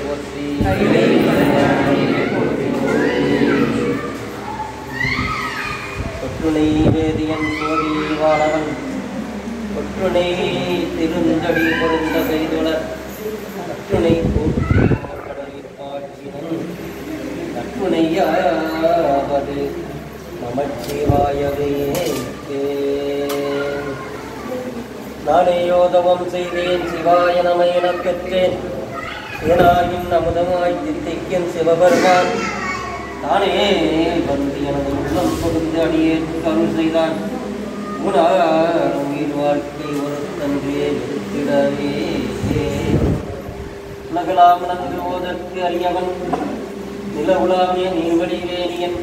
போற்றி தொற்றுணை வேதியன் போதி வாழவன் தொற்றுணை திருந்தடி பொருந்த செய்துள கற்றுணை போற்றி கடலில் காட்சினன் கற்றுணையாவது நமச்சிவாயவே. நானே யோதவம் செய்தேன் சிவாய நம எனப் பெற்றேன் ஏனாயின் அமுதமாய் தித்திக்கும் சிவபெருமான் தானே வந்து எனது உள்ளம் பொருந்து அடியேற்று அருள் செய்தான் உயிர் வாழ்க்கை ஒரு தன்றே நிறுத்திடவே. உலகலாம் நன்கு ஓதற்கு அறியவன் நில உலாவிய நீர்வழி வேணியன்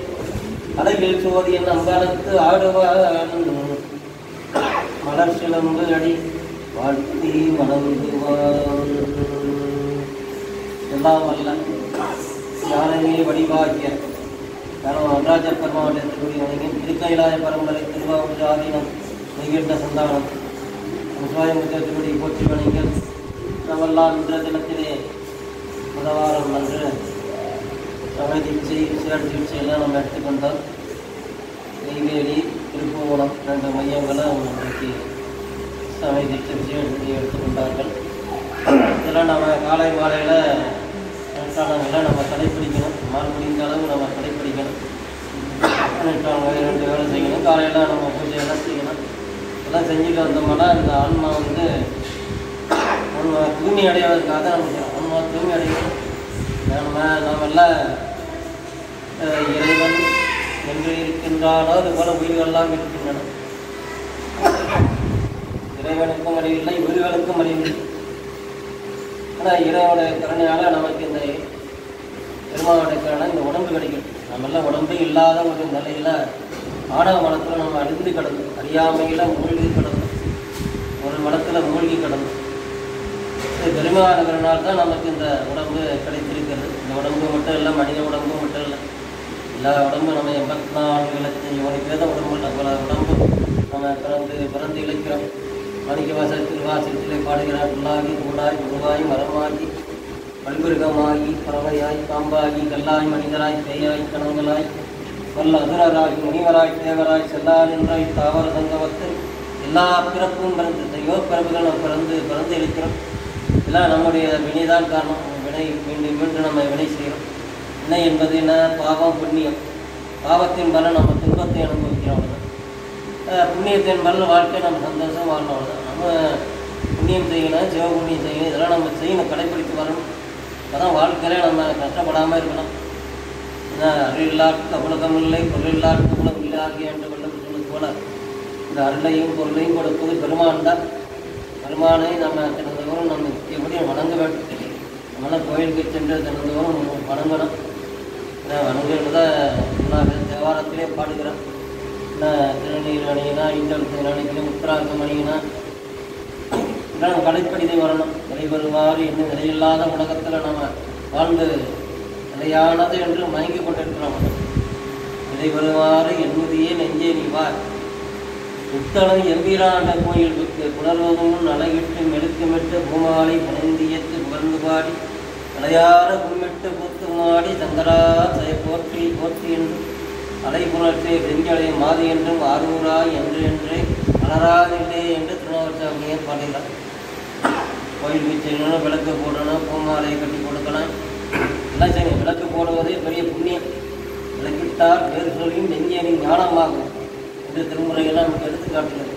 அழகில் சோதியன் அம்பலத்து ஆடுவான் மலர் சிலம்பு அடி வாழ்த்தி வணங்குவான். எல்லாம் வல்ல ஞானமே வடிவாகிய நடராஜ பெருமாண்டத்தினுடைய வணங்கி திருக்கைலாய பரம்பரை திருவாவூர் ஆதீனம் நெய்கின்ற சந்தானம் சிவாயமுத்தினுடைய போற்றி வணங்கல். நம்மெல்லாம் இன்ற தினத்திலே புதவாரம் அன்று சமய தீட்சை சிறர் தீட்சை எல்லாம் நம்ம எடுத்துக்கொண்டோம். நெய்வேலி திருப்புவனம் 2 மையங்களை இன்றைக்கு சமய தீட்சை விஜயம் எடுத்துக்கொண்டார்கள். இதெல்லாம் நம்ம காலை மாலையில் அனுஷ்டானங்கள்லாம் நம்ம கடைப்பிடிக்கணும். மால் முடிந்த அளவு நம்ம கடைப்பிடிக்கணும். அனுஷ்டானங்கள் 2 வேலை செய்யணும். காலையில் நம்ம பூஜையெல்லாம் செய்யணும். எல்லாம் செஞ்சுட்டு வந்தோம்னா இந்த ஆன்மா தூய்மை அடைவதற்காக நமக்கு ஆன்மா தூய்மை அடையணும். நாமெல்லாம் இறைவன் என்று இருக்கின்றானோ அதுபோல உயிர்களெல்லாம் இருக்கின்றன. இறைவனுக்கும் அறிவில்லை, உயிர்களுக்கும் அறிவில்லை. ஆனால் இறைவனுடைய கருணையால் நமக்கு இந்த பெருமானுடைய கருணை இந்த உடம்பு கிடைக்கும். நம்மெல்லாம் உடம்பு இல்லாத ஒரு நிலையில் ஆணவ மனத்தில் நம்ம அழிந்து கிடந்தோம். அறியாமையில் மூழ்கி கிடந்தோம். ஒரு மனத்தில் மூழ்கி கிடந்தோம். பெருமானவர்களால் தான் நமக்கு இந்த உடம்பு கிடைத்திருக்கிறது. இந்த உடம்பு மட்டும் இல்லை, மனித உடம்பு மட்டும் இல்லை, எல்லா உடம்பு நம்ம 84,00,000 பேர் தான் உடம்பு இல்லை. அவ்வளோ உடம்பு நம்ம பிறந்து இழைக்கிறோம். மணிக்க திருவாசகத்திலே பாடுகிறார். புல்லாகி கூடாய் உருவாய் மரமாகி பல்மிருகமாகி பறவையாய் பாம்பாகி கல்லாய் மனிதராய் பேயாய் கணங்களாய் வல்ல அதுரராய் முனிவராய் தேவராய் செல்லார் என்றாய் தாவர சங்கமத்தில் எல்லா பிறப்பும் பிறந்து தெய்வ பிறப்புகள் நம்ம பிறந்து இழைக்கிறோம். இதெல்லாம் நம்முடைய வினைதான் காரணம். வினை மீண்டும் மீண்டும் நம்ம வினை செய்கிறோம். வினை என்பது என்ன? பாவம் புண்ணியம். பாவத்தின் பலன் நம்ம துன்பத்தை அனுபவிக்கிறோம். புண்ணியத்தின் பலன் வாழ்க்கை நம்ம சந்தோஷம் வாழணும். நம்ம புண்ணியம் செய்யணும், சிவபுண்ணியம் செய்யணும். இதெல்லாம் நம்ம செய்யணும், கடைப்பிடித்து வரணும். அப்போதான் வாழ்க்கையில நம்ம கஷ்டப்படாமல் இருக்கணும். அருள் இல்லாத உலகம் இல்லை, பொருள் இல்லாத உலகம் இல்லை ஆகிய என்று சொல்வது போல இந்த அருளையும் பொருளையும் கொடுப்பது பெருமான் தான். பெருமானை நம்ம தினந்தோறும் நம்ம எப்படி வணங்க வேண்டும். நம்மளாம் கோயிலுக்கு சென்று தினந்தோறும் வணங்கணும். வணங்குறத தேவாரத்திலே பாடுகிறோம். திருநீர் அணியினா, இந்தளத்து அணிக்கினா, உத்தராகம் அணியினா நம்ம கடைப்பிடித்து வரணும். நிலைபெறுவாறு இன்னும் நிலையில்லாத உலகத்தில் நம்ம வாழ்ந்து நிலையானது என்று மயங்கி கொண்டிருக்கிறோம். நிலைபெறுவாறு எண்ணுதியே நெஞ்சே நீவார் புத்தளம் எம்பீராண்ட கோயில் விட்டு புணர்வதும் நலையிட்டு மெழுக்குமிட்டு பூமாலை புனைந்தியத்து புகழ்ந்து பாடி நிலையார புண்மிட்டு பூத்து மாடி சங்கரா போற்றி போற்றி என்று அலைபுணர்ச்சே செஞ்சலை மாதி என்றும் ஆரூராய் என்று என்றே அலராதில்லை என்று திருநாவற்சாமியை பாடுகிறார். கோயில் வீச்சையிலும் விளக்கு போடணும், பூமாலையை கட்டி கொடுக்கலாம், எல்லாம் செய்யணும். விளக்கு போடுவதே பெரிய புண்ணியம். விளக்கிட்டால் வேறு சொல்லியும் நெஞ்சேனின் ஞானமாகும் என்று திருமுறையெல்லாம் நமக்கு எடுத்து காட்டுகிறது.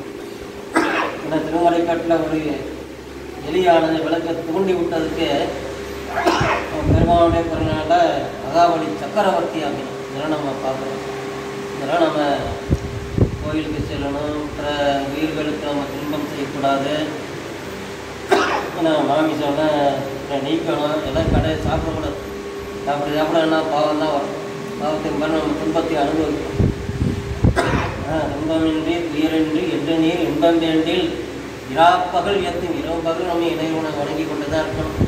இந்த திருமுறை காட்டில் ஒரு எலியானது விளக்கை தூண்டி விட்டதுக்கு பெருமானுடைய பிறனால மகாபலி சக்கரவர்த்தி ஆகணும். இதெல்லாம் நம்ம பார்க்கணும். இதெல்லாம் நம்ம கோயிலுக்கு செல்லணும். உயிர்களுக்கு நம்ம துன்பம் செய்யக்கூடாது. மாமிசம்லாம் நீக்கணும். எல்லாம் கடையை சாப்பிடக்கூடாது. சாப்பிட என்ன பாவம் தான் வரும். பாவத்தின் பிறகு நம்ம துன்பத்தை அனுபவிக்கணும். துன்பமின்றி துயரின்றி என்ற நீர் இன்பம் வேண்டில் இராப்பகல் எத்தும். இரவு பகல் நம்ம இணைவனை வணங்கி கொண்டு தான் இருக்கணும்.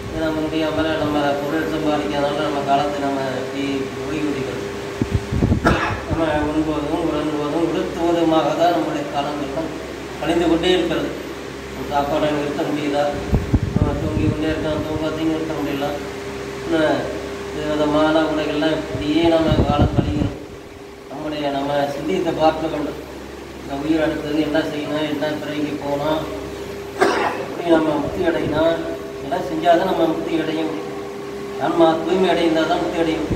இது நம்ம முடியாமல் நம்ம பொருள் சம்பாதிக்கிறதுனால நம்ம காலத்தை நம்ம ஓய்வூதிக்கிறோம். நம்ம உண்பதும் உறங்குவதும் உடுத்துவதுமாக தான் நம்முடைய காலங்கள்லாம் கழிந்து கொண்டே இருக்கிறது. சாப்பாடை நிறுத்த முடியல, நம்ம தூங்கி கொண்டே இருக்கலாம், தூங்கத்தையும் நிறுத்த முடியல. விதமான உடைகள்லாம் இப்படியே நம்ம காலம் கழிக்கணும். நம்ம சிந்தியத்தை பார்க்க வேண்டும். இந்த உயிர் அடுத்தது என்ன செய்யணும், என்ன பிறகு போனோம், எப்படி நம்ம முக்தி அடையணும், இதெல்லாம் செஞ்சால் தான் நம்ம முக்தி அடைய முடியும். ஆன்மா தூய்மை அடைந்தால் தான் முக்தி அடையும்.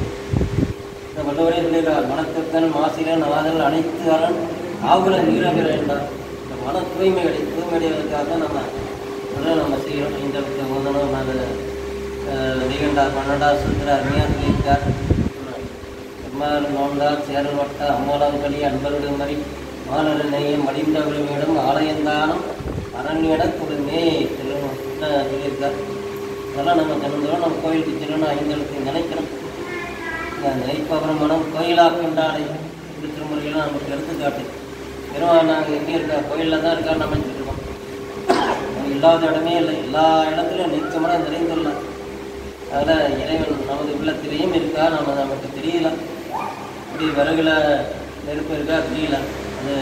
இந்த வள்ளுவரே சொல்லிடுறார், மனத்துக்கன் மாசிலன் ஆதல் அனைத்து அரண் ஆகுல நீரகிற என்றார். இந்த மன தூய்மை அடைவதற்காக தான் நம்ம செய்கிறோம். இந்த ஓதனம் அது நிகழ்ந்தார் 12ஆம் சுத்திர அருமையாக சொல்லியிருக்கார். நோண்டார் சேரல் வட்ட அம்மாளம் களி அன்பருடைய மாதிரி மாணவர் நெய்யம் மடிந்தவர்களிடம் ஆலயந்தானம் அரண்யட கொடுமே சொல்லியிருக்கார். அதெல்லாம் நம்ம தினந்தோறும் நம்ம கோயிலுக்கு செல்லணும், ஐந்தெழுத்து நினைக்கணும். நினைப்பவரும் மனம் கோயிலாக்குண்டாடை இந்த திருமுறைகள்லாம் நமக்கு எடுத்துக்காட்டு. பெருமாள் நாங்கள் எங்கே இருக்கா, கோயிலில் தான் இருக்கா நம்ம சொல்லியிருக்கோம். இல்லாத இடமே இல்லை, எல்லா இடத்துலையும் நிச்சயமாக நிறைந்துள்ளோம். அதில் இறைவன் நமது உள்ளத்திலேயும் இருக்கா, நமக்கு தெரியல. இப்படி விறகுல நெருப்பு இருக்கா தெரியல, அது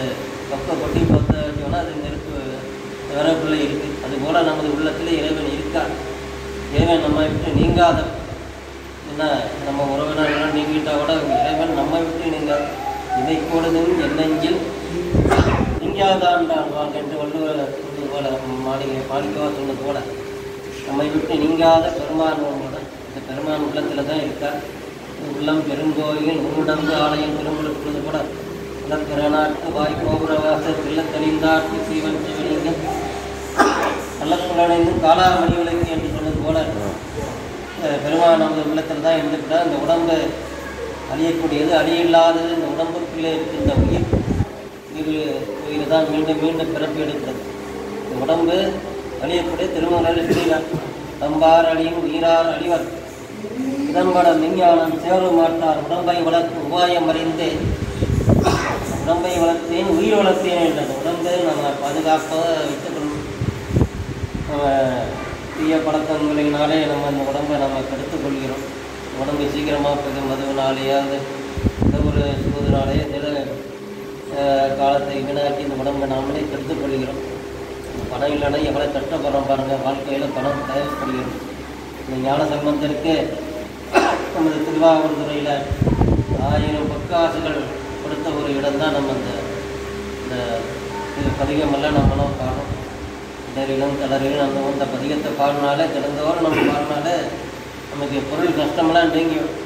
பக்கம் கொட்டி பார்த்தோன்னா அது நெருப்பு விறகுக்குள்ளே இருக்குது. அதுபோல் நமது உள்ளத்தில் இறைவன் இருக்கா. இறைவன் நம்ம விட்டு நீங்காத, என்ன நம்ம உறவினர்கள் நீங்கிட்டா கூட இறைவன் நம்ம விட்டு நீங்காது. இதை கூடதும் என்னெஞ்சில் நீங்காதான்டான் வாழ்க்கை என்று வள்ளுவர் சொன்னது போல, மாளிகவா சொன்னது போல நம்மை விட்டு நீங்காத பெருமானோட இந்த பெருமான் உள்ளத்தில் தான் இருக்கார். உள்ளம் பெருங்கோயில் நூடம்பு ஆலயம் திருமுழுக்குவது கூட பிறநாட்டு வாய்க்கோபுரவாச பிள்ளத்தணிந்தாட்டு சீவன் சிவலிங்கம் நல்லக்குழனைந்தும் காலாமணி விளக்கு என்று சொன்னது போல பெருமான் நமது உள்ளத்தில் தான் இருந்துக்கிட்டால் இந்த உடம்பு அழியக்கூடியது, அழியில்லாதது. இந்த உடம்புக்குள்ளே இருக்கின்ற உயிர் தான் மீண்டும் மீண்டும் பிறப்பு எடுக்கிறது. இந்த உடம்பு அழியக்கூடிய திருமணம் சொல்கிறார். தம்பார் அழியும் உயிரார் அழிவர் இடம்பட விஞ்ஞானம் சேரு மாட்டார் உடம்பை வளர்த்து உபாயம் அறிந்தேன் உடம்பை வளர்த்தேன் உயிர் வளர்த்தேன் என்றது. உடம்பை நம்ம பாதுகாப்பாக வைத்துக்கொள்ளணும். தீய பழக்கங்களினாலே நம்ம அந்த உடம்பை நம்ம கெடுத்துக் கொள்கிறோம். உடம்பை சீக்கிரமாக போய் மதுவினாலேயாவது இந்த ஒரு சூதுனாலேயே சில காலத்தை வீணாக்கி இந்த உடம்பை நாமளே கெடுத்துக் கொள்கிறோம். பணம் இல்லைன்னா எவ்வளோ கஷ்டப்படுறோம் பாருங்கள். வாழ்க்கையில் பணம் தேவைப்படுகிறது. இந்த ஞான சம்பந்தருக்கு நமது திருவாவூர்துறையில் 1000 பக்காசுகள் கொடுத்த ஒரு இடம் தான் நம்ம இந்த பதிகமெல்லாம் நம்மளும் பாடும். இடரிலும் தளரிலும் நம்ம இந்த பதிகத்தை பாடினாலே திறந்தோறும் நம்ம பாடினாலே நமக்கு பொருள் கஷ்டமெல்லாம் நீங்கிடும்.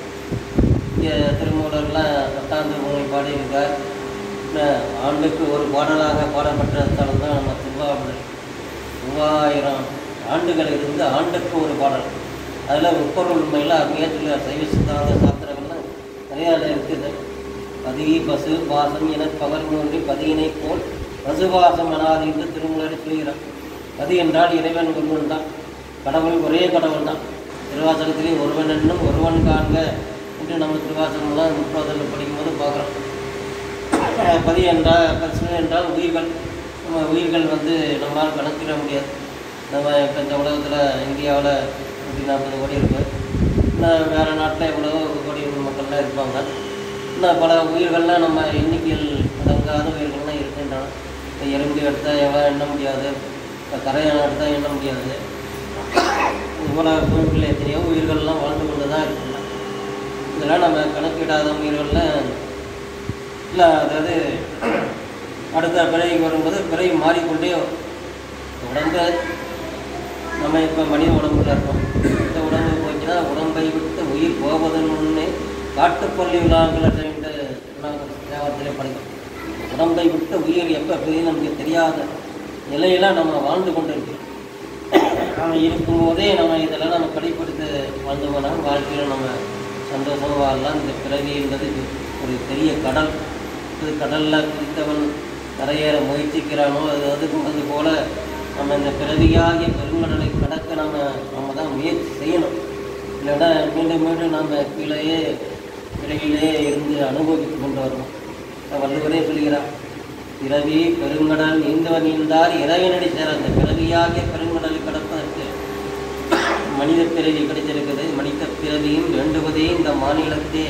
இங்கே திருமூலர்லாம் 10ஆம் மூணு பாடியிருக்கார். ஆண்டுக்கு ஒரு பாடலாக பாடப்பட்ட ஸ்தலம் தான் நம்ம திருவாவூர். 3000 ஆண்டுகள் இருந்து ஆண்டுக்கு ஒரு பாடல். அதில் முப்பொருள் உண்மையில் அருமையாக சைவ சித்தாந்த சாஸ்திரங்கள்லாம் நிறையா இருக்குது. பதி பசு பாசம் என பகல் மூன்றி பதியினை போல் பசுபாசம் எனாது என்று திருமூலரை சொல்கிறார். பதி என்றால் இறைவன் ஒருவன் தான், கடவுள் ஒரே கடவுள் தான். திருவாசகத்திலே ஒருவன் என்னும் ஒருவன் காண்க என்று நம்ம திருவாசகம்லாம் முற்போதலில் படிக்கும்போது பார்க்குறோம். பதி என்றால் பசு என்றால் உயிர்கள். நம்ம உயிர்கள் நம்மளால் கணக்கிட முடியாது. நம்ம இப்போ இந்த உலகத்தில் இந்தியாவில் 140 கோடி இருக்குது. இன்னும் வேறு நாட்டில் எவ்வளோ கோடி மக்கள்லாம் இருப்பாங்க. இன்னும் பல உயிர்கள்லாம் நம்ம எண்ணிக்கையில் அடங்காத உயிர்கள்லாம் இருக்கின்றன. இப்போ எறும்பு எடுத்தால் எவ்வளோ எண்ண முடியாது, இப்போ கரையான் எடுத்தால் எண்ண முடியாது. இவ்வளோ கோயில்கள் எத்தனையோ உயிர்கள்லாம் வாழ்ந்து கொண்டு தான் இருக்குங்க. இதெல்லாம் நம்ம கணக்கிடாத உயிர்கள்லாம் இல்லை. அதாவது அடுத்த பிறகு வரும்போது பிறகு மாறிக்கொண்டே உடம்பு நம்ம இப்போ மனித உடம்புல இருக்கோம். இந்த உடம்பு போச்சுன்னா உடம்பை விட்டு உயிர் போவதன் முன்னே காட்டுப்பள்ளி விழாக்களை தேவத்திலே படிக்கும். உடம்பை விட்டு உயிர் எப்போ போய் நமக்கு தெரியாத நிலையெல்லாம் நம்ம வாழ்ந்து கொண்டு இருக்கோம். நம்ம இருக்கும்போதே நம்ம இதெல்லாம் நம்ம கடைப்பிடித்து வாழ்ந்து போனால் வாழ்க்கையில் நம்ம சந்தோஷமாக வாழலாம். இந்த பிறவி என்பது ஒரு பெரிய கடல். இது கடலில் குதித்தவன் கரையேற முயற்சிக்கிறானோ அது போனது போல் நம்ம இந்த பிறவியாகிய பெருங்கடலை கடக்க நம்ம தான் முயற்சி செய்யணும். இல்லைன்னா மீண்டும் மீண்டும் நம்ம கீழேயே பிறவிலே இருந்து அனுபவித்து கொண்டு வரணும். வள்ளுவரே சொல்கிறார், பிறவி பெருங்கடல் நீந்தவர் நீந்தார் இறைவனடி சேர. அந்த பிறவியாகிய பெருங்கடலை கடப்பதற்கு மனித பிறவி கிடைத்திருக்குது. மனித பிறவியும் வேண்டுவதே இந்த மாநிலத்தே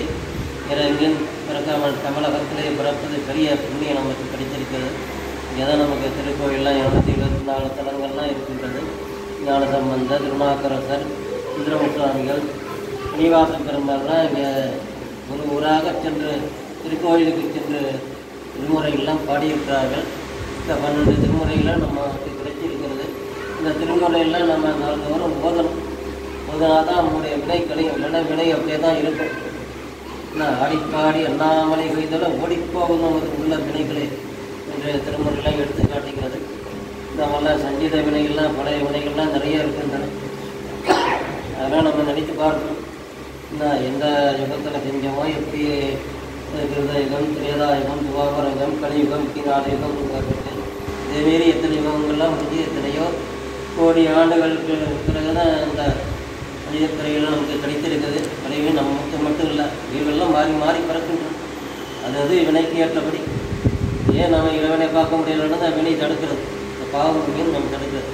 இறைவன் பிறக்காமல் தமிழகத்திலே பிறப்பது பெரிய புண்ணியம் நமக்கு கிடைத்திருக்கிறது. ஏதோ நமக்கு திருக்கோயிலெலாம் 224 தலங்கள்லாம் இருக்கின்றது. ஞான சம்பந்தர், திருநாக்கரசர், சுந்தரமுசாமிகள், ஸ்ரீனிவாச பெருமாள்லாம் இங்கே ஒரு ஊராக சென்று திருக்கோயிலுக்கு சென்று திருமுறைகள்லாம் பாடியிருக்கிறார்கள். இந்த 12 திருமுறைகள்லாம் நமக்கு கிடைச்சிருக்கிறது. இந்த திருமுறையெல்லாம் நம்ம நாள்தோறும் ஓதனா தான் நம்முடைய வினை கழியும். இல்லைன்னா வினை அப்படியே தான் இருக்கும். ஆடிப்பாடி அண்ணாமலை கொய்தல ஓடிப்போகும் நமது உள்ள வினைகளை என்ற திருமுறைகள்லாம் எடுத்து காட்டுகிறது. இந்த மாதிரிலாம் சங்கீத வினைகள்லாம் பழைய வினைகள்லாம் நிறைய இருக்கின்றன. அதெல்லாம் நம்ம நினைத்து பார்க்கணும். எந்த யுகத்தில் செஞ்சோமோ, எப்படி கிருதயுகம், திரேதாயுகம், துவாபரயுகம், கலியுகம், 4 யுகம் இருக்குது. இதேமாரி எத்தனை யுகங்கள்லாம் முடிஞ்சு எத்தனையோ கோடி ஆண்டுகளுக்கு பிறகுதான் இந்த மனிதப்பிறவிலாம் நமக்கு கிடைத்திருக்குது. பிறவி நமக்கு மட்டும் இல்லை, உயிர்கள்லாம் மாறி மாறி பிறக்கின்றோம். அது வினைக்கு ஏற்றபடி. ஏன் நம்ம இளவனை பார்க்க முடியலன்னு தான் வினை தடுக்கிறது. இந்த பாவம் நம்ம தடுக்கிறது.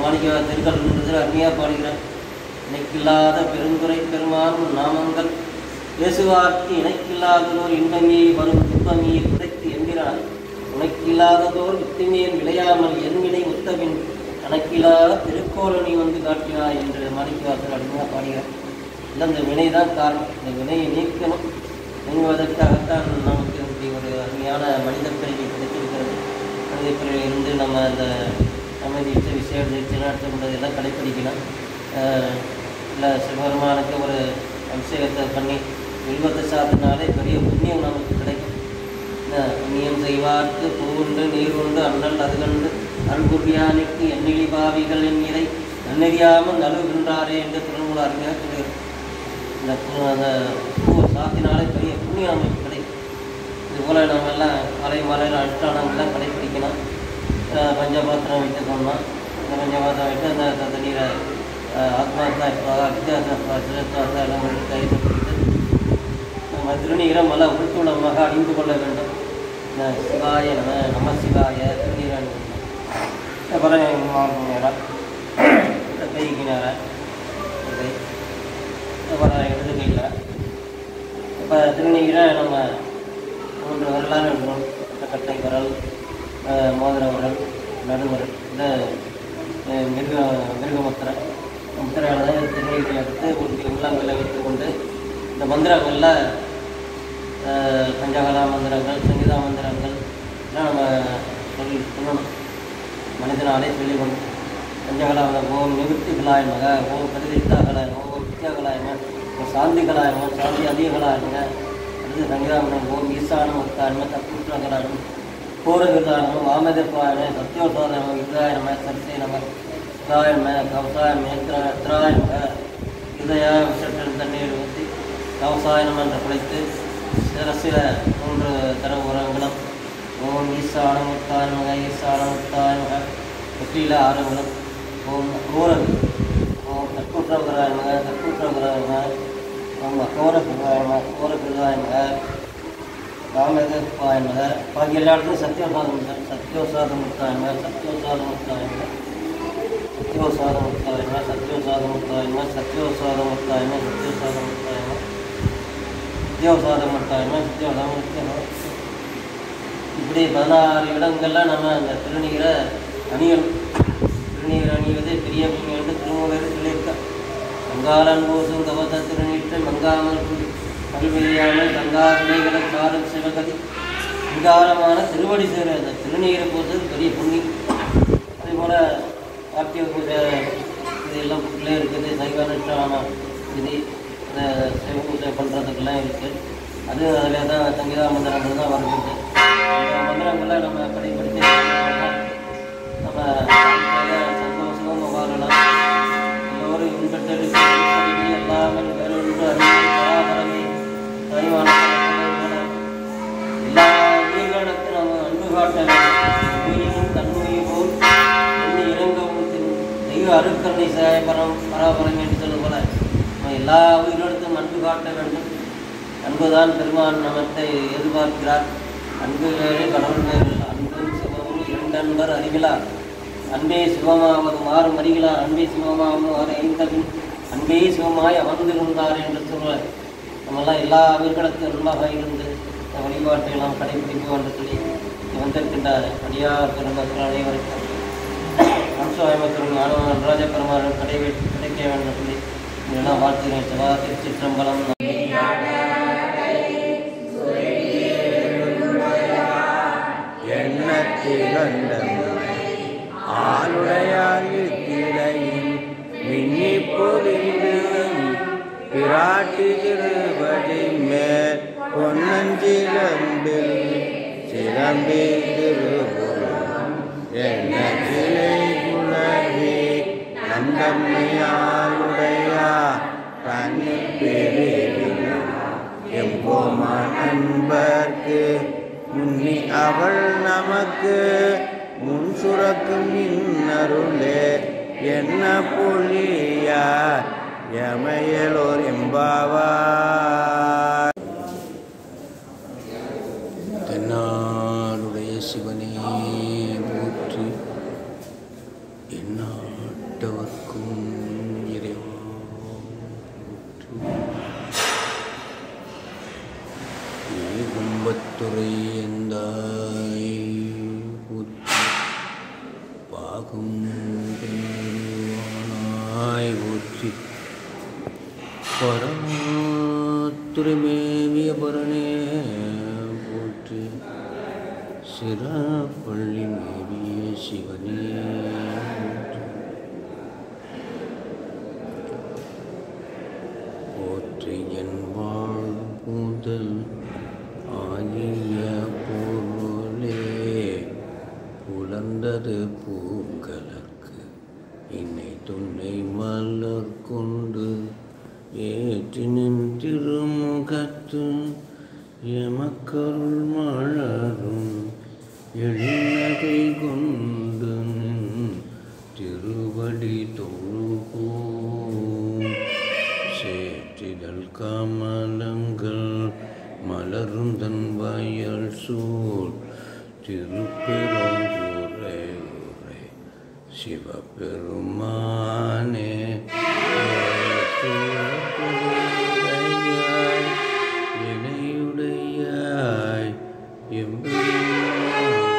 மாணிக்க திருக்கல்ல அருமையாக பாடுகிறேன். இணைக்கில்லாத பெருந்துரை பெருமான் நாமங்கள் இயேசுவார்க்கு இணைக்கில்லாததோர் இன்பமே வரும் துன்பமே உடைத்து என்கிறான். உனக்கில்லாததோர் வித்துமேல் விளையாமல் என்வினை உத்தவின் கணக்கில்லாத திருக்கோலனி வந்து காட்டினாய் என்று மாணிக்கவாசகர் அடிமையாக பாடுகிறார். இல்லை, இந்த வினை தான் காரணம். இந்த வினையை நீக்கணும். நீங்குவதற்காகத்தான் நமக்கு இப்படி ஒரு அருமையான மனித பிறவி கிடைத்திருக்கிறது. மனித பிறவியிலிருந்து நம்ம அந்த அமைதி விசேட தீட்சை கொண்டதெல்லாம் கடைப்பிடிக்கலாம். இல்லை, சிவபெருமானுக்கு ஒரு அபிஷேகத்தை பண்ணி வில்வத்தை சாத்தினாலே பெரிய புண்ணியம் நமக்கு கிடைக்கும். புண்ணியம் செய்வார்க்கு பூண்டு நீர் உண்டு அண்ணல் அது கண்டு அன்புரியானிக்கு எண்ணிலி பாவிகள் என் இறை நன்னெறியாமல் நழுவுகின்றாரே என்று திருநூல் அருமையாக சொல்கிறார். அந்த பூ சாத்தினாலே பெரிய புண்ணியம் நமக்கு கிடைக்கும். இதுபோல் நம்ம எல்லாம் மலை மலையில் அனுஷ்டானங்கள்லாம் கடைப்பிடிக்கணும். பஞ்சபாத்திரம் வைத்துக்கோன்னா அந்த பஞ்சபாத்திரம் வைத்து அந்த தண்ணீரை ஆத்மாத்மா எல்லாம் கைது பிடித்து நம்ம திருநீரை மலை உள்துளமாக அணிந்து கொள்ள வேண்டும். சிவாய நம சிவாய திருநீரை அணிந்து அப்புறம் நேரம் கைக்கு நேரம் அப்புறம் இடது கையில் இப்போ திருநீரை நம்ம 3 விரலாக எடுக்கணும். கட்டை விரல், மோதிர விரல், நடுவிரல், இந்த மிருகமுத்திரை முத்திரையானதை திருநீரை எடுத்து உள்ளங்களை வைத்து கொண்டு இந்த மந்திரங்களில் பஞ்சகலா மந்திரங்கள், சங்கீதா மந்திரங்கள் எல்லாம் நம்ம சொல்லணும். மனிதனாலே சொல்லிக்கணும். பஞ்சகலா ஓம் நிவர்த்திகளாய மக, ஓம் பிரதிஷ்டாகலாய, ஓம் வித்யாகலாயம, ஓம் சாந்திகலாயம, சாந்தி அதிகலாயம. அடுத்து சங்கீதா மந்திரம் ஓம் ஈசானம் உத்தாயம, தப்புற்றகலாயம், கோரகிருதாயம, வாமதிப்பாயம, சத்தியோசாதனம, விதாயனம, சர்சே நம, சிதாயம, கவசாயம, திராயம, இதயா விஷற்றில் தண்ணீர் ஊற்றி கவசாயனம் என்று குழைத்து சில 3 தர உரங்களும் ஓம் ஈசானம் உத்தாயமக, ஈசானம் உத்தாயமக, வெற்றியில் 6 ங்களும் ஓம் கோரகு, ஓம் தற்கூற்றகராயமக, தற்கூற்றகராயமக, ஓம் கோரகிருதாயம, கோரகிருதாயமக, காமதப்பாயமக. பாக்கி எல்லா இடத்துலையும் சத்தியோசாதம், சத்தியோசாதம் உத்தாயமக, சத்தியோசாதம் உத்தாயமக, சத்தியோசாதம் உத்தாயம, சத்தியோசாதம் உத்தாயம, சத்தியோசாதம் உத்தாயம, சத்தியோசாதம் உத்தாயம, சத்தியோசாதம் உத்தாயம, சத்தியோசாதம் உத்தாயம. இப்படி 16 இடங்கள்லாம் நம்ம அந்த திருநீரை அணியணும். திருநீர் அணிவதே பெரிய புண்ணியம் என்று திருமூலர் சொல்லியிருக்கார். மங்காளன் போசும் கவச திருநீற்றை மங்காமல் கல்வியாமல் தங்காவினைகளை சாரும் சிவகதி விகாரமான திருவடி சேர அந்த திருநீரை போசுறது பெரிய புண்ணியம். அதேபோல் கார்த்திகை பூஜை இதெல்லாம் புக்கிலே இருக்குது. சைவானுஷ்டான விதி அந்த சிவ பூஜை பண்ணுறதுக்கெல்லாம் இருக்குது. அது அதில் தான் சங்கீதா மந்திரங்கள் தான் வருகிறது. அந்த மந்திரங்களை நம்ம கடைபிடித்து நம்ம சந்தோஷமாக வாழலாம். எல்லோரும் இன்பத்தெடுக்க எல்லாமே வேறொன்று அறிவு தாய்வான எல்லா உயிர்களுக்கும் நம்ம அன்பு காட்ட வேண்டும். தன்மையை போல் எண்ணி இறங்கவும் தெய்வ அருக்கருணை சாய பராபரம் என்று சொல்லும் போல நம்ம எல்லா உயிரிடத்தும் அன்பு காட்ட வேண்டும். அன்புதான் பெருமான் நமத்தை எதிர்பார்க்கிறார். அன்பு வேறு கடவுள் வேறு. அன்பும் சிவமும் 2 அன்பர் அறிவிலார். அன்பே சிவமாவது மாறும் அறிகிறார். அன்பே சிவமாவது அறிந்தபின் அன்பே சிவமாய் அமர்ந்திருந்தார் என்று சொல்வார். நம்மெல்லாம் எல்லா உயிர்களுக்கும் அன்பாக இருந்து இந்த வழிபாட்டை நாம் கடைபிடிப்போம் என்று சொல்லி வந்திருக்கின்ற அடியார் பெருமக்கள் அனைவருக்கும் அம்சவாய்மக்களும் நடராஜ பெருமாளும் கிடைக்க வேண்டும் சொல்லி இதெல்லாம் வாழ்த்துகிறேன். சிவா திருச்சிற்றம்பலம். ஆளுடையாங்கிலையில் மின்னி பொறிந்தும் பிராட்டி திருவடி மேல் பொன்னஞ்சிலம்பில் சிலம்பி திருபுரம் என்ன கிளை குணர்வி நந்தம்மையாளுடையா தனி பெருவினும் எம்போமான் அன்பர்க்கு முன்னி அவள் நமக்கு முன் சுரக்கும் இன்னருளே என்ன பொழியா எமையலோர் எம்பாவார். தென்னாடுடைய சிவனே போற்றி, எந்நாட்டவர்க்கும் இறைவா போற்றி. கும்பத்துறை எந்தாய் போற்றி, பாகும் பெருவானாய் போற்றி. பரமாத்துரிமேவிய பரணே போற்றி, சிறப்பள்ளி மேவிய சிவனே போற்றி. என் வாழ் கூதல் ஆகிய பொருளே புலர்ந்தது பூங்கலர்க்கு இன்னை துணை மலர் கொண்டு ஏற்றி நின்றிருமுகத்து எமக்கருள் மலரும் எழினகை கொண்டு திருவடி தொழுகோம். சேற்றிதழ் கமலங்கள் மலரும் தன் வயல் சூழ் திருப்பெருந்துறை உரை சிவபெருமானே இணையுடையாய் எம்பெருமாயே.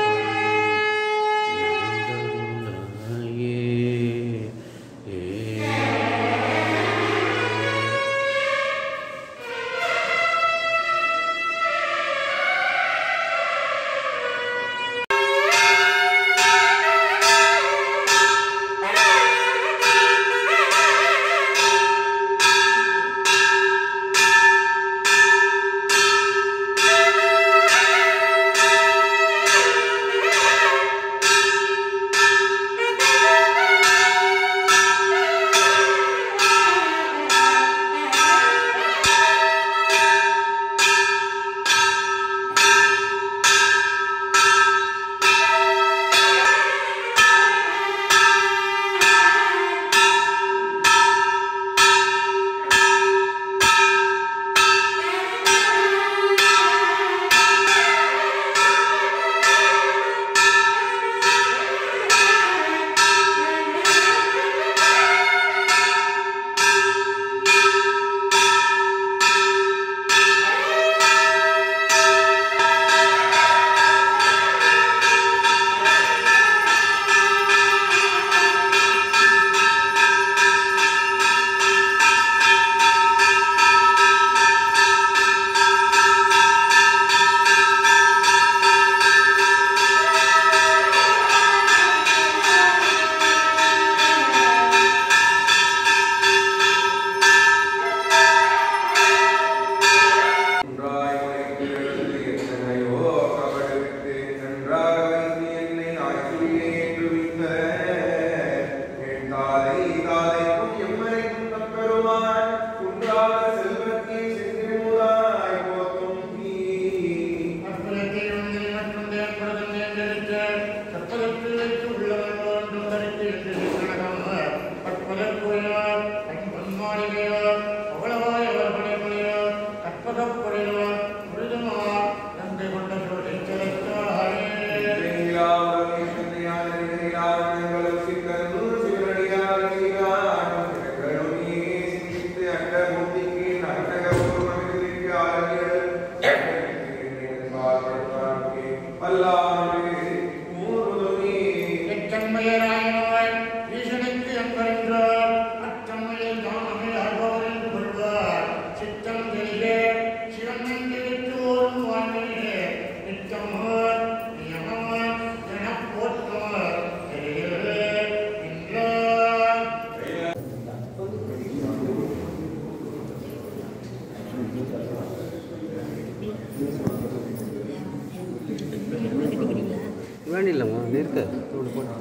வேண்டியில்லம்மா நிறுத்த இவ்வளோ போட்டு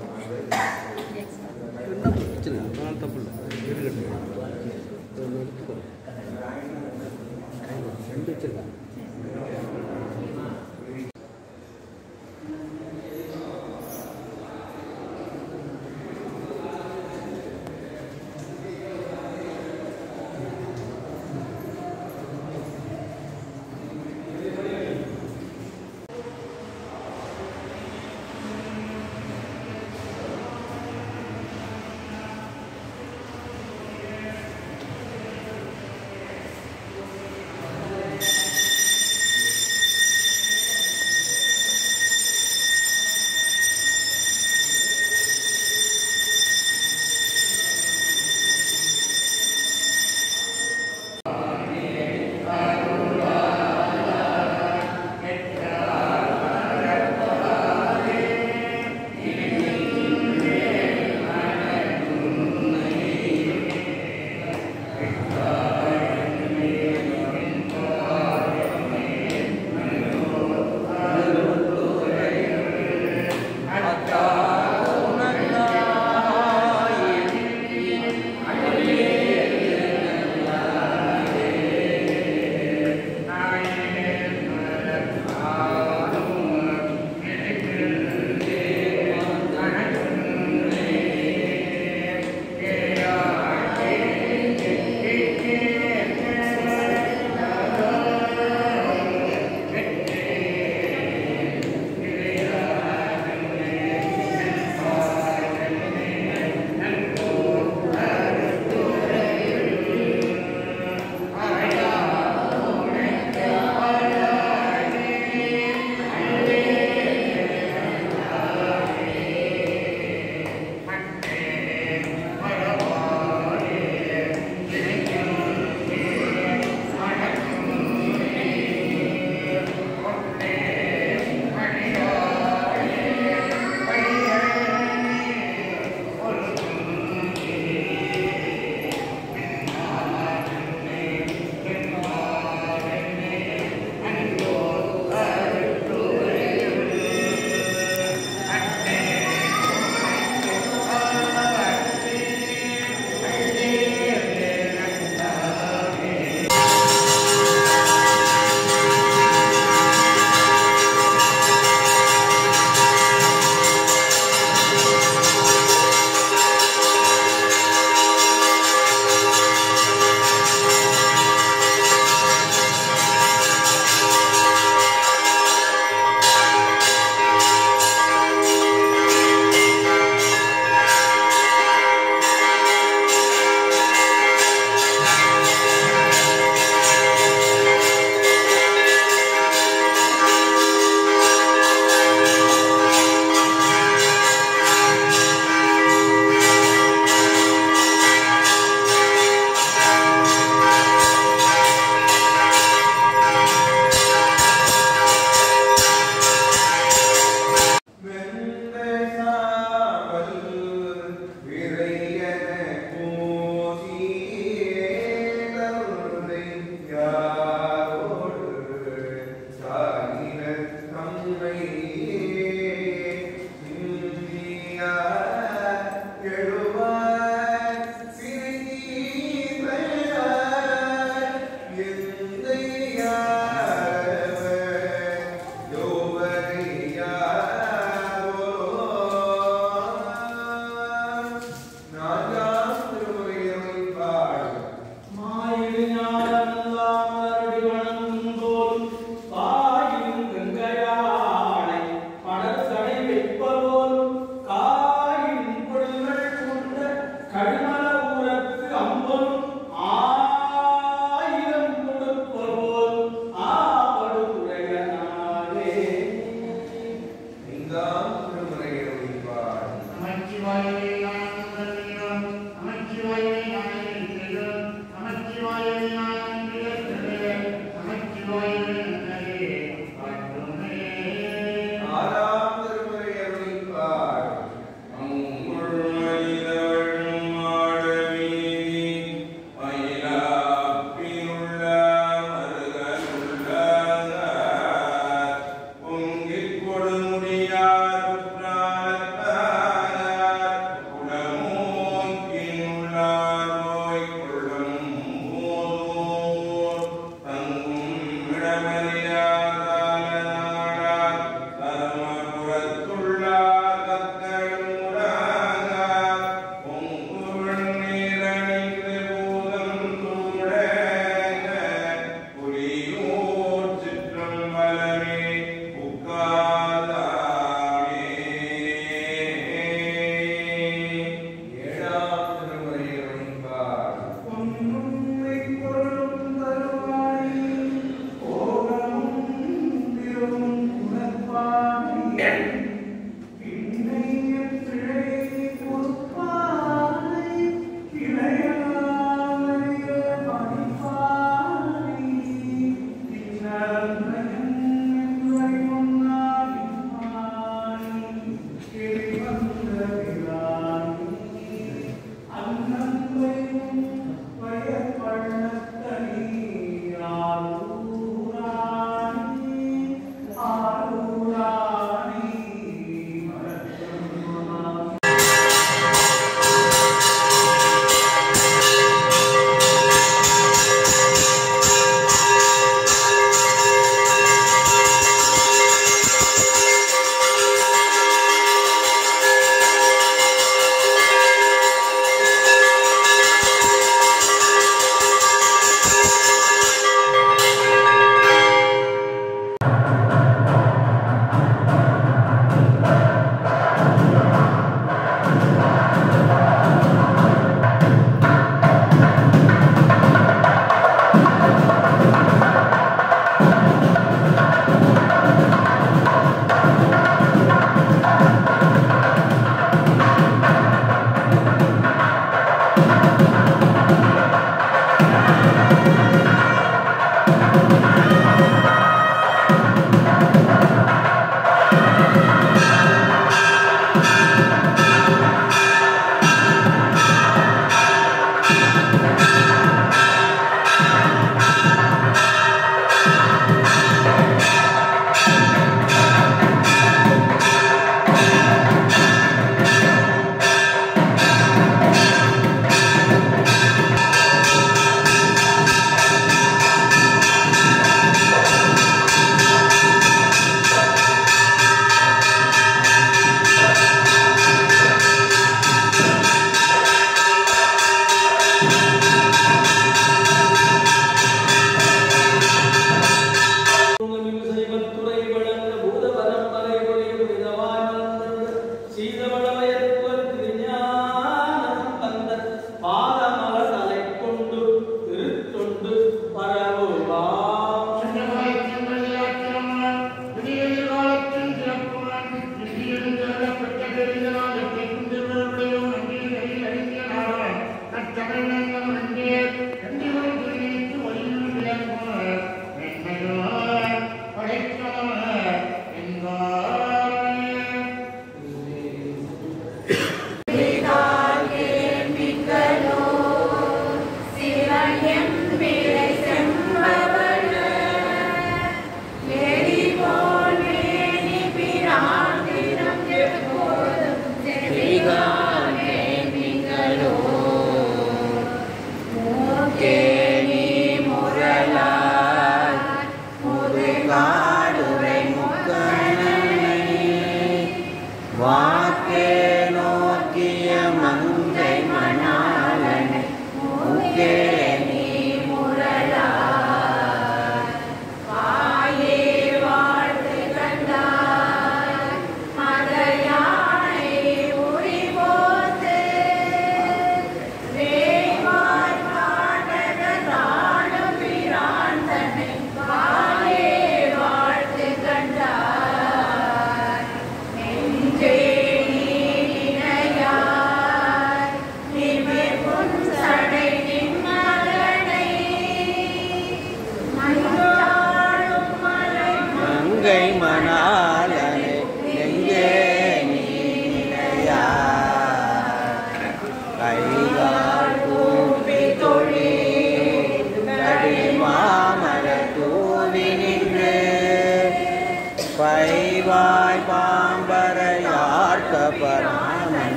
என்ன பிரச்சனை அதனால தப்பு இல்லை எடுத்துக்கோ ரெண்டு வச்சுருக்கேன்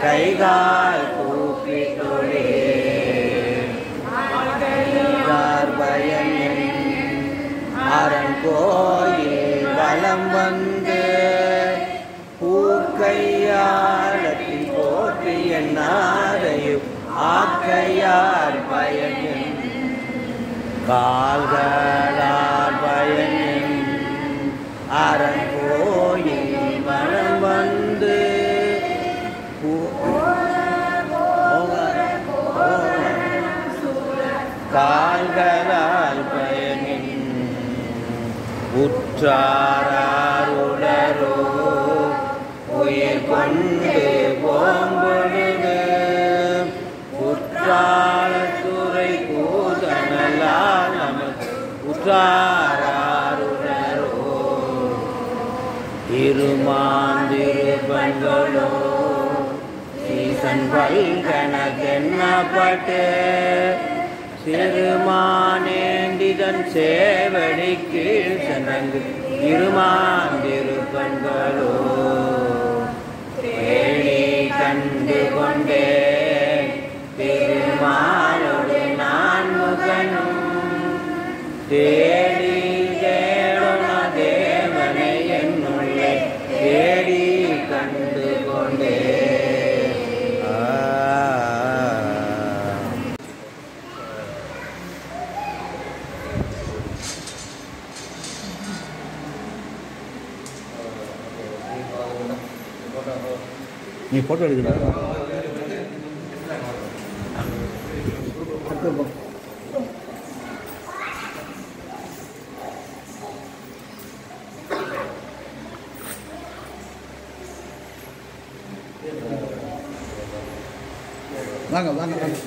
கைகால் கூப்பி தொழே அரண் கோயில் வலம் வந்து பூக்கையாளத்தி போற்றி என்னாரையும் ஆக்கையார் பயன் கால்களார் பயன் அரண் கோயில் வலம் வந்து கால்களால் பயனின் உற்றாருளரோ உயிர் கொண்டு போம்பொழுது உற்றாளத்துறை கூதனலால் நமக்கு உற்றாருளரோ திருமாந்திருப்பங்களோ சீசன் பல்கணக்கென்னப்பட்டு சிறுமானேண்டிதன் சேவடிக்கு சென்றங்கு இருமாந்திருப்பங்களோ தேடி கண்டு கொண்டே திருமாலோடு நான் முகனும் தேடி தேடுன தேவனை என்னுள்ளே தேடி கண்டு கொண்டே நீ ஃபோட்டோ எடுக்கடா வாங்க வாங்க வாங்க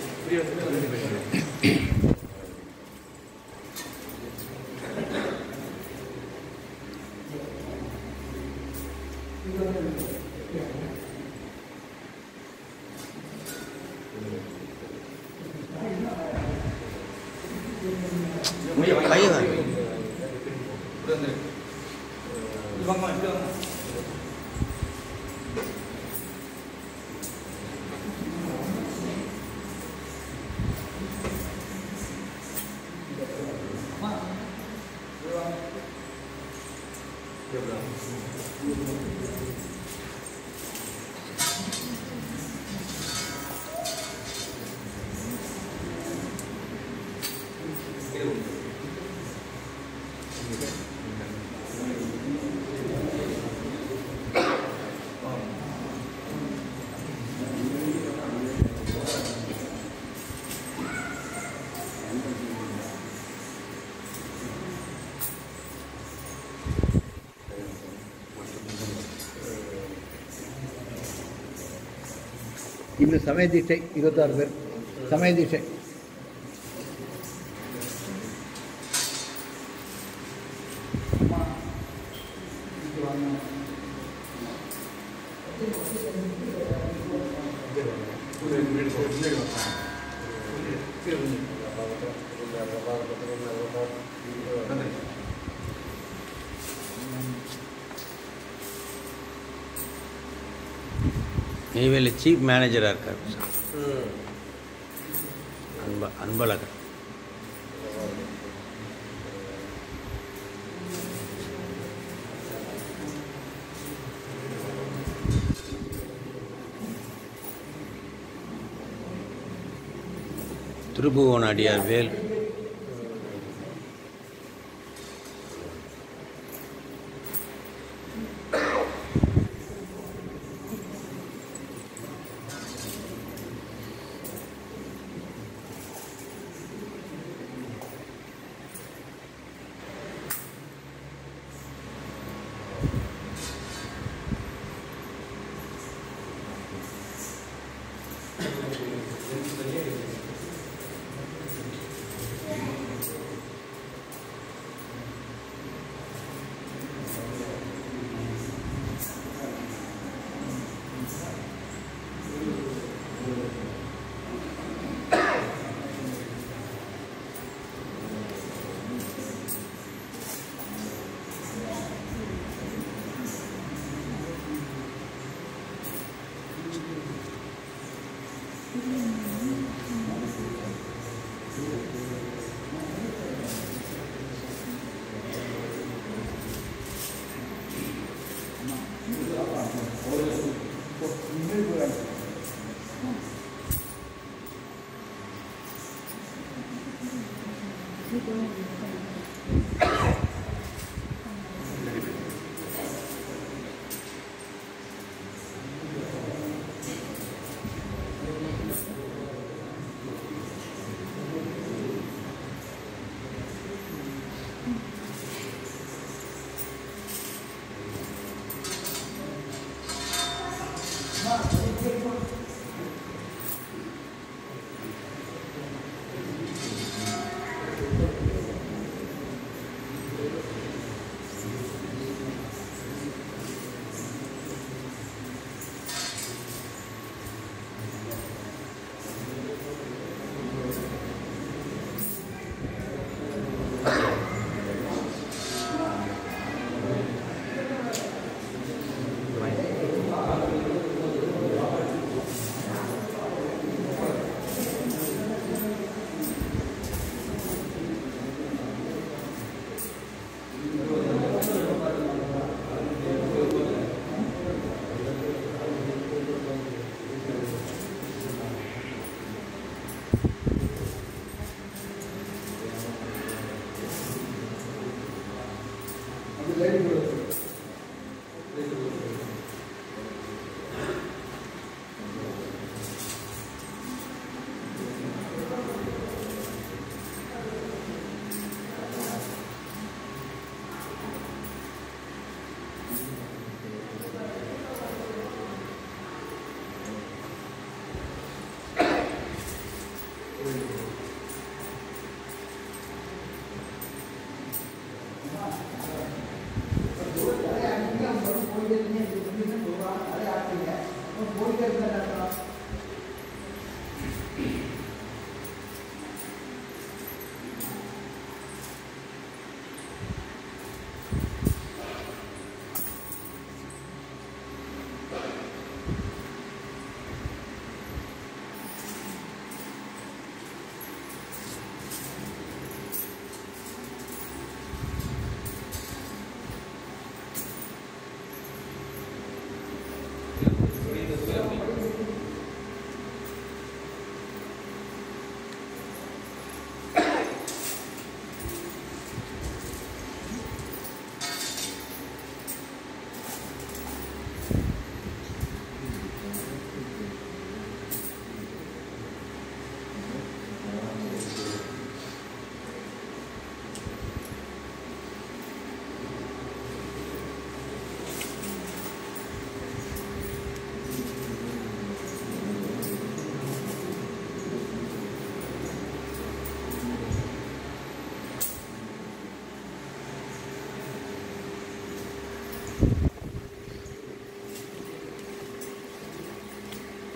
இந்த சமய தீட்சை 26 பேர் சமய தீட்சை. நெய்வேலி சீஃப் மேனேஜராக இருக்கார் அன்பழகன். திருபுவன அடியார் வேல்.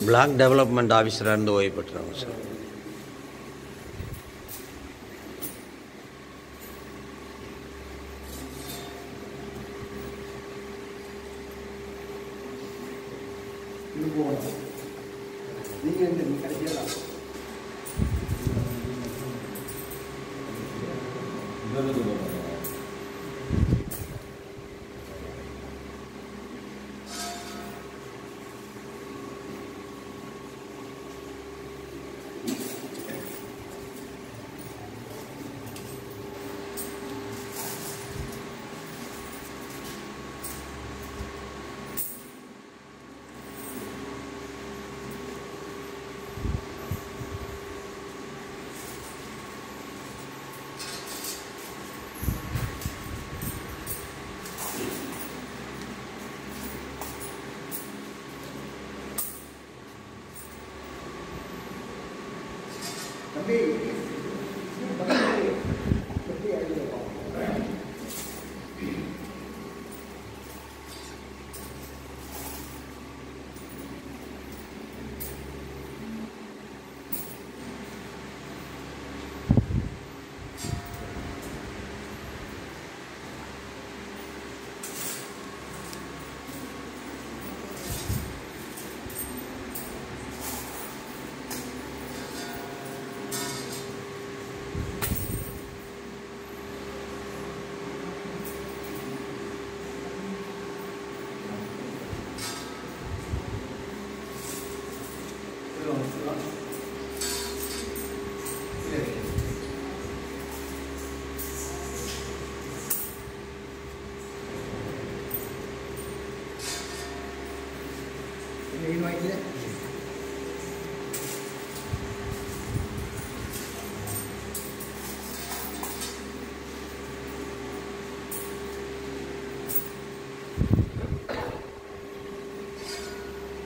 பிளாக் டெவலப்மெண்ட் ஆஃபீஸராக இருந்து ஓய்வு பெற்றவங்க சார்.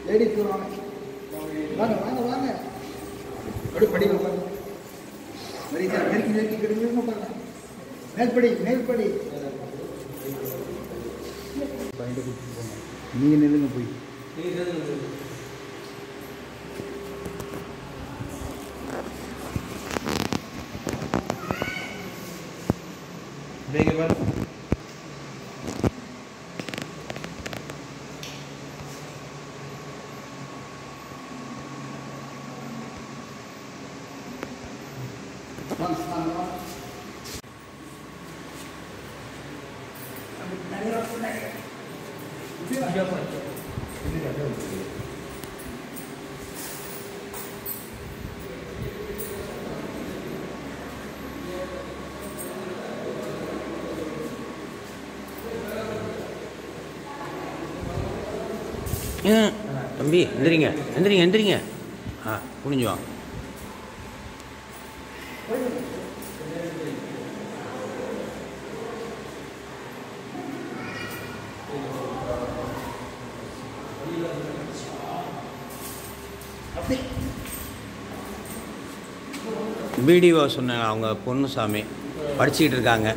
லேடிஸ் வாங்க வாங்க வாங்க வாங்க அப்படி படிக்க பாருங்க. நெருக்கி நெருக்கி கிடங்க பாருங்க. மேல்படி மேல்படி நீங்கள் நில்லுங்க போய். தம்பி எந்திரிங்க எந்திரிங்க எந்திரிங்க. குனிஞ்சு வாங்க. பிடிஓ சொன்னாங்க, அவங்க பொன்னுசாமி படிச்சுக்கிட்டு இருக்காங்க.